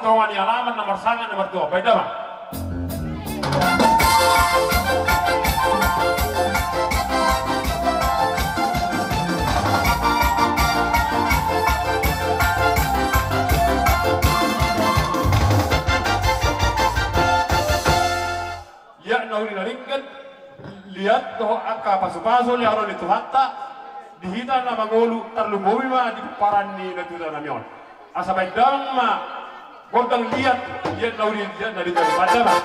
potongan di halaman nomor 1 nomor 2. Beda bang. Ya nauri naringkan lihat toh angka pasu-pasu lihat orang itu hatta dihitan nama ngolu terlumbui mah di paran ni natural namion. Asa baik dalam mah godang lihat nauri lihat dari baca mah.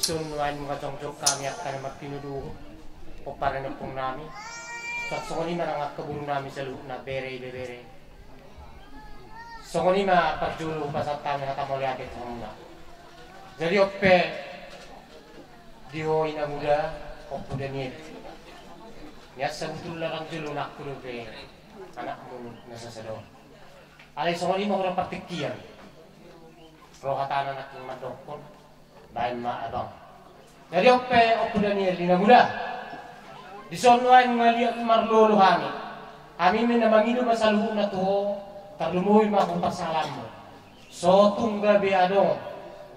Sunwan mga jongjok kami akan magpinuduho o para na pong namin. So songoni marang kabulong namin sa loob na bere. Songoni ma pagjulo pasat kami natamoliakit sa muna. Jadi oppe diho inamula o pudanit. Niya sa betul lang julo na kurube anak mo nasasado. Alay songoni mo kurang partikian. Pro katanan aking mandokon. Bahan maabang. Dari opo Daniel dinagula. Di sonuan ngaliat marlolo kami. Kami minamangino masaluhong na to, tarlumuhin makong pasalam mo. So tungga biadong,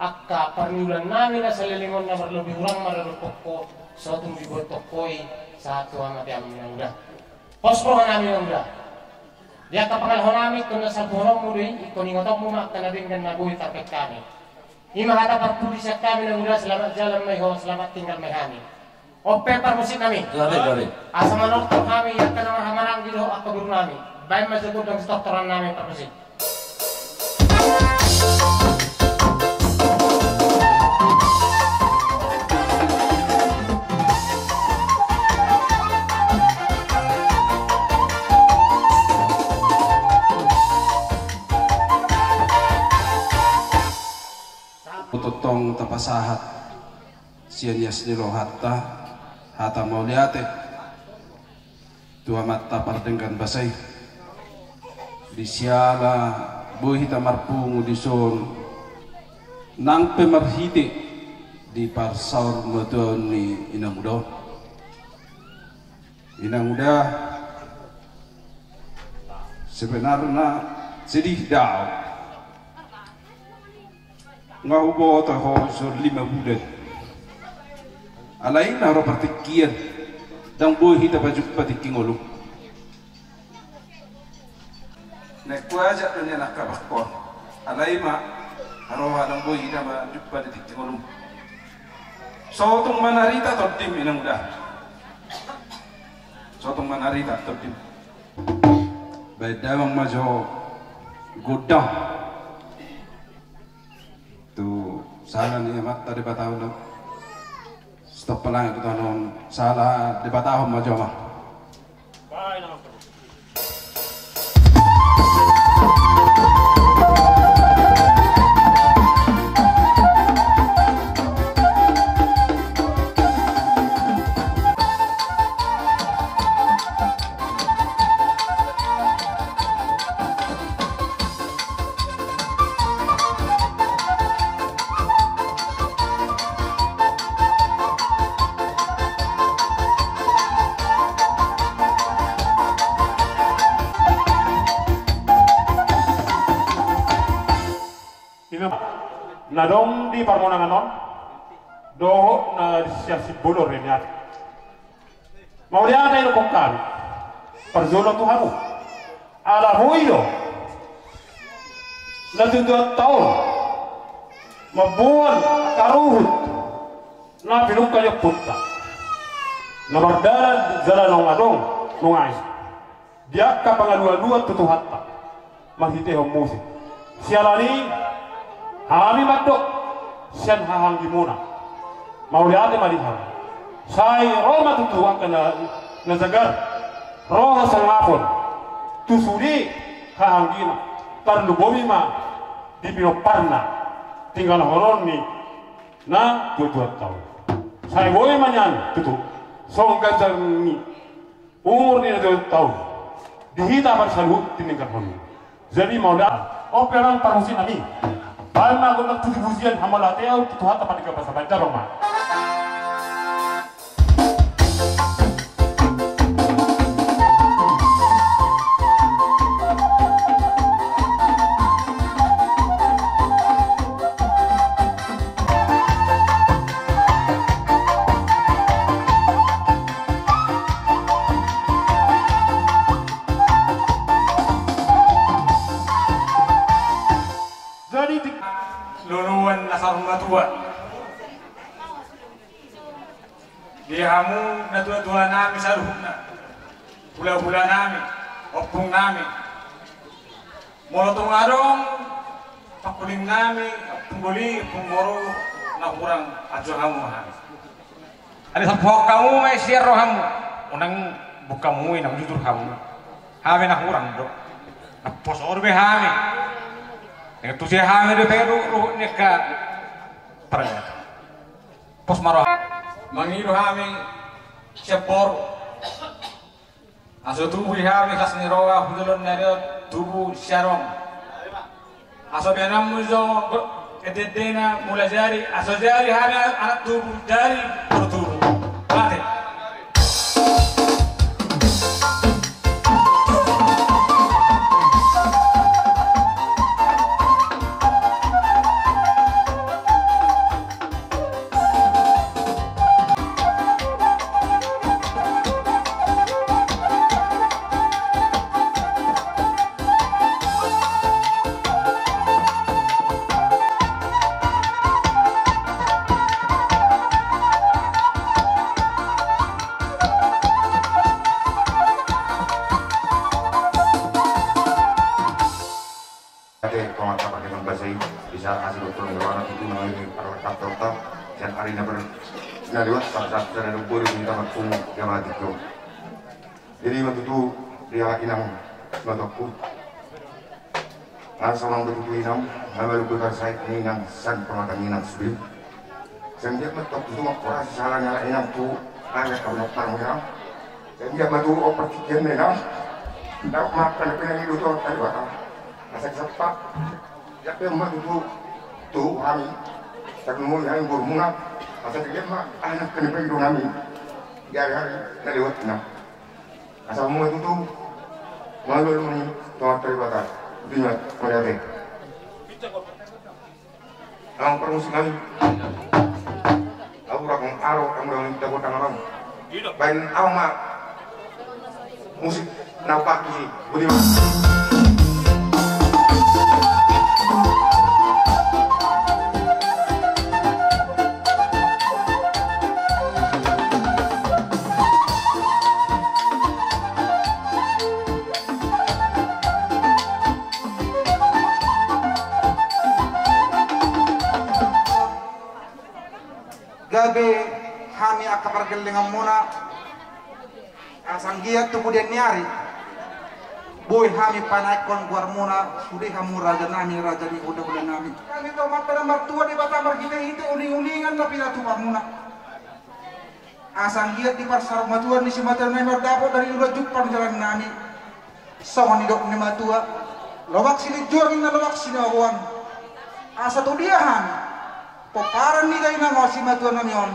akka parniulan namin na sa lilingon na marlubi urang maralupok ko, so tunggibotok ko'y sa tuwa matiang minangga. Pospro nga namin minangga. Di akka pangalho namin kung nasa burong mo rin, ikuningotok mo makanabing na nabuhi tapik kami. Imahata pagpulisat kami ng mula, selamat jalan may ho, selamat tinggal may hani. O pepar musik kami. Gari. Asa manoktok kami, yan ka naman hamarang dito at kaburo namin. Bayan masagod ang stoktoran namin pagpusit. Utotong tapasahat sianyas nilo hata mauliate tua mata pardengkan basay di siala buhi tamarpungu di son nang pemarhiti di parsaur modon ni inamudo sebenarnya sedih daw ngahubo to ho sur 5 bulan alain na ro partikian dang buhi ta pajuk patikingolo nek kuaja dunia nak kabakko alai ma haroha dang buhi ta pajuk patikingolo so tung manarita todim inang udah so tung manarita todim baidawang majo godang tu salah ni mat tadi batahun stop pelang itu tahun salah di batahun maju mah. Nadong di parmonangan non doho na siasi bolor ini at mau dia ada yang kokal perjolo tu haru ala huido na 2 tahun mabuan karuhut na pinuk kayo putta na mardalan jalan ng adong nungay dia ka pangalua-lua tutuhatta mahite ho musik sialani hami madok sian hahangi muna mauliate maliham sai roma tutuwa kana nazagar roha sangapon tusudi hahangina tarlubomi ma di pinoparna tinggal horon ni na 22 tahun saya boleh manyan tutu songkan ni umur ni 22 tahun dihita bersalut tiningkat honon jadi mau dah operan parusin nami balma guna tujuh buzian hamalateo tutu hata patika pasabanca roma luluan nasar matua dihamu na tua nami saruhna hula nami opung nami molotong arong pakuling nami pungguli punggoro na kurang ajo hamu mahami ada sampok kamu may sierro hamu unang bukamu inang jujur hamu hami na kurang do na pos orbe hami itu sih hamil itu ruh neka perang pos marah mangiru hamil sepor aso tubuh hamil kas niroa hudulon nero tubuh syarom aso benam muzo ededena mulai jari aso jari hamil anak tubuh jari bertubuh mati bisa kasih dokter ngewana itu namanya perlekat dokter dan hari ini naliwat saat saya nubur minta matung yang mati itu jadi waktu itu dia inang mataku nggak sama waktu itu inang lalu bukan saya inang san pengatan inang sulit sehingga matok itu makora salah nyala inang tu ada kalau tang inang sehingga matu operasi inang tidak makan pengen itu tuh tadi waktu asal sepak tapi emak itu tuh kami tak mau yang bermunah asal dia emak anak kena pergi dong kami hari-hari nak lewat enam asal mau itu tuh malu ini tuan terbatas dunia melihat ang permusik kami aku rakong aro kamu yang kita kota ngaram bain awak musik nampak tu sih budiman gabe hami akapar gelengan muna asang giat tu kemudian nyari boy hami panaikon guar muna sudah kamu raja ni udah nami kami to mata nomor tua di bata margina itu uning-uningan na pinatu muna asang giat di pasar matuan ni si mata nai dapat dari udah jupan jalan nami songon dok ni matua lobak sini juangin na lobak sini awan asa tu dia hami poparan ni kayo na ngosi matuan namion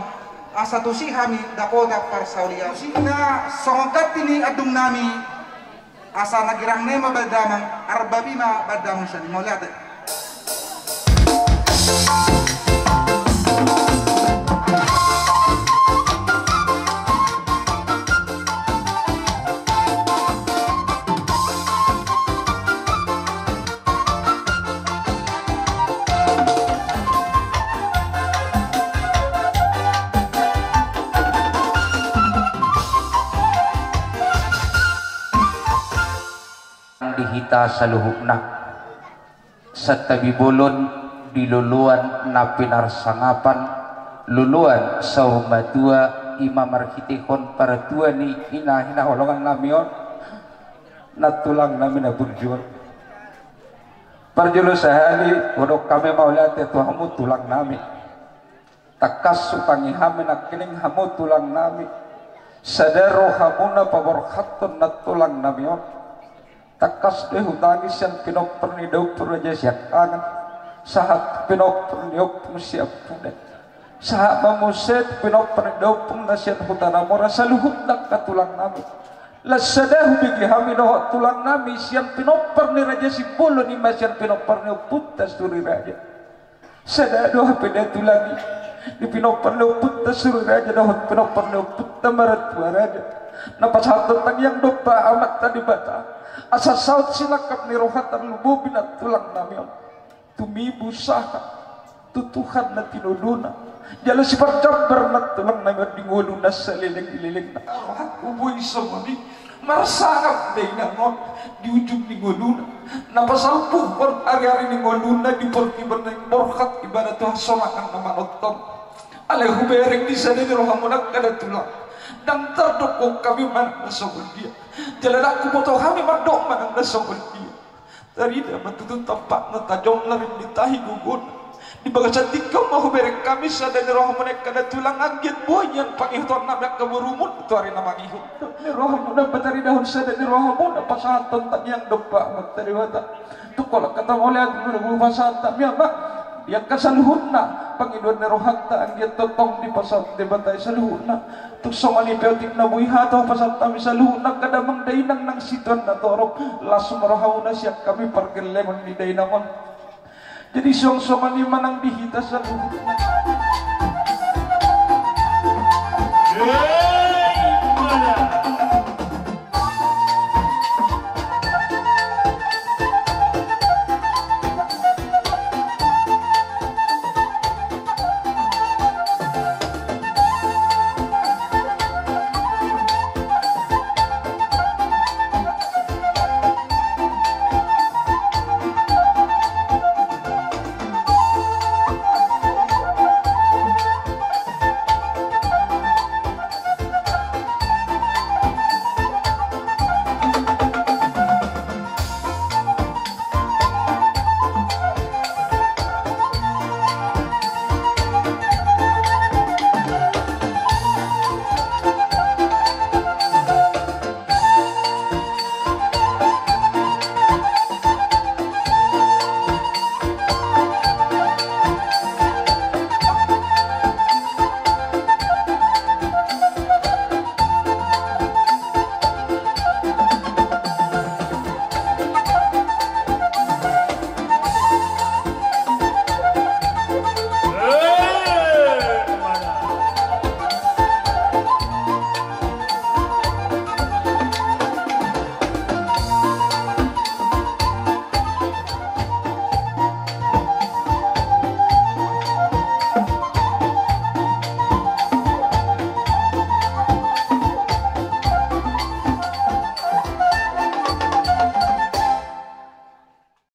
asa tu si hami dakota parsaulia sina songkat ini adung nami asa nagirang nema badamang arbabima badamang siya mo lihat kita saluhukna satabibulun diluluan napinar sangapan luluan saumatua imam arkitehon para tua ni hina olongan namion natulang namin na burjuan parjulo sahali kodok kami maulat tuhamu tulang nami takas supangi hamin akining hamu tulang nami sadaro hamuna paborkhatun na tulang namion takas deh hutangis yang pinok pernidau puraja siap angan sahat pinok pernidau siap punet sahat mamuset pinok pernidau nasiat hutana mora saluhut nak katulang nami lasadahu bigi haminoh tulang nami siang pinok perniraja si bolo ni masian pinok pernidau putas turi raja sadado hapeda tulani di pinok pernidau putas turi raja dohot pinok pernidau putas marat raja napas hatun tang yang dopa amat tadi bata asa saut silakap ni rohatan lubu binat tulang namion tumibu saha tutuhan na tinuduna jala sifat jambar na tulang namion dinguluna saliling-liling na ubuy samani marasangap day na ngon di ujung dinguluna napasal pukon ari-ari dinguluna di porkiban na borkat ibarat tuhan somakan na manotong alay hubereng di sana ni rohamunak kada tulang dan terdokong kami manang nasabun dia jalan aku moto kami mandok manang nasabun dia dari dah matutun tampak na tajong na rin ditahi gugun di bagasan tingkau mahu berek kami sadani rohamunak kada tulang anggit boyan pangihutan nabyak kaburumun itu hari nama ihut ni rohamunak batari dahun sadani rohamunak pasatan tak yang dopak matari wata tukolak kata oleh aku pasatan miyak yang kasaluhuna panginoon na rohata ang totong di pasal di batay saluhuna tuk somani peltik na buiha to pasal tami saluhuna kadamang dainang nang siton na torok lasum rohauna siap kami parkelemon di dainamon jadi song somani manang dihita saluhuna